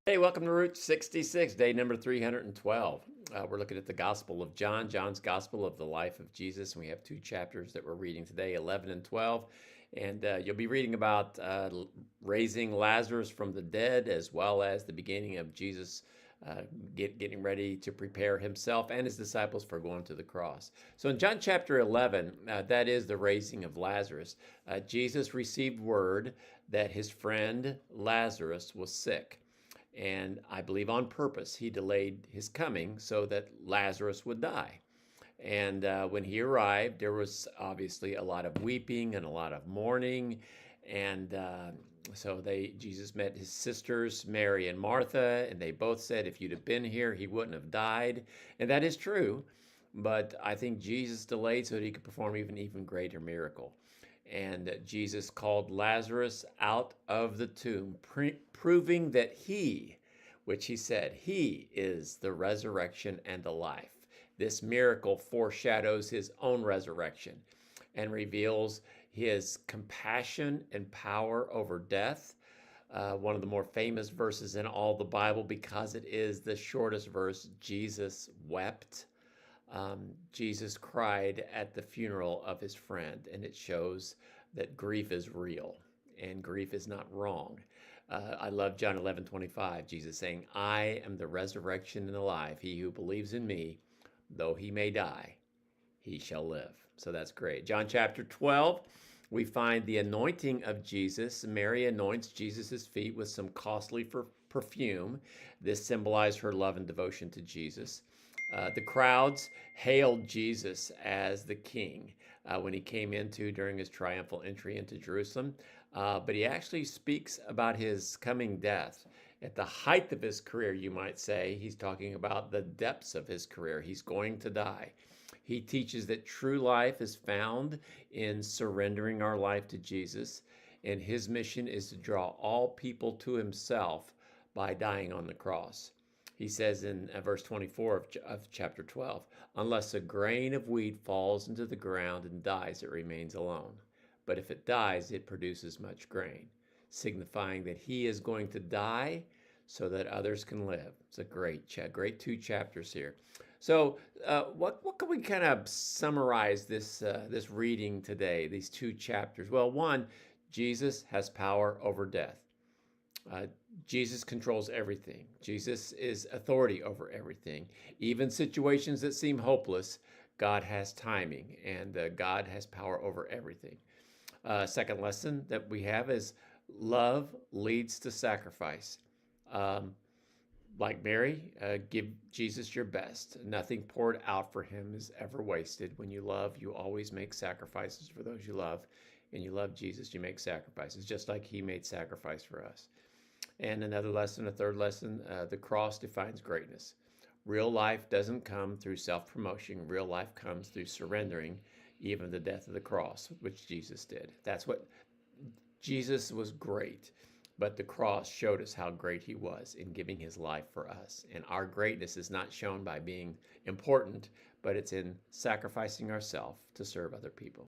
Hey, welcome to Route 66, day number 312. We're looking at the Gospel of John, John's Gospel of the life of Jesus, and we have two chapters that we're reading today, 11 and 12. And you'll be reading about raising Lazarus from the dead, as well as the beginning of Jesus getting ready to prepare himself and his disciples for going to the cross. So in John chapter 11, that is the raising of Lazarus. Jesus received word that his friend Lazarus was sick. And I believe on purpose, he delayed his coming so that Lazarus would die. And when he arrived, there was obviously a lot of weeping and a lot of mourning. And so Jesus met his sisters, Mary and Martha, and they both said, if you'd have been here, he wouldn't have died. And that is true. But I think Jesus delayed so that he could perform even greater miracle. And Jesus called Lazarus out of the tomb, proving that which he said, he is the resurrection and the life. This miracle foreshadows his own resurrection and reveals his compassion and power over death. One of the more famous verses in all the Bible, because it is the shortest verse, Jesus wept. Jesus cried at the funeral of his friend, and it shows that grief is real and grief is not wrong. I love John 11:25, Jesus saying, I am the resurrection and the life. He who believes in me, though he may die, he shall live. So that's great. John chapter 12, we find the anointing of Jesus. Mary anoints Jesus' feet with some costly perfume. This symbolized her love and devotion to Jesus. The crowds hailed Jesus as the king when he came during his triumphal entry into Jerusalem. But he actually speaks about his coming death. At the height of his career, you might say, he's talking about the depths of his career. He's going to die. He teaches that true life is found in surrendering our life to Jesus, and his mission is to draw all people to himself by dying on the cross. He says in verse 24 of chapter 12, unless a grain of wheat falls into the ground and dies, it remains alone. But if it dies, it produces much grain, signifying that he is going to die so that others can live. It's a great two chapters here. So what can we kind of summarize this reading today, these two chapters? Well, one, Jesus has power over death. Jesus controls everything. Jesus is authority over everything. Even situations that seem hopeless, God has timing, and God has power over everything. Second lesson that we have is love leads to sacrifice. Like Mary, give Jesus your best. Nothing poured out for him is ever wasted. When you love, you always make sacrifices for those you love. And you love Jesus, you make sacrifices, just like he made sacrifice for us. And another lesson, a third lesson, the cross defines greatness. Real life doesn't come through self-promotion. Real life comes through surrendering, even the death of the cross, which Jesus did. That's what Jesus was great, but the cross showed us how great he was in giving his life for us. And our greatness is not shown by being important, but it's in sacrificing ourselves to serve other people.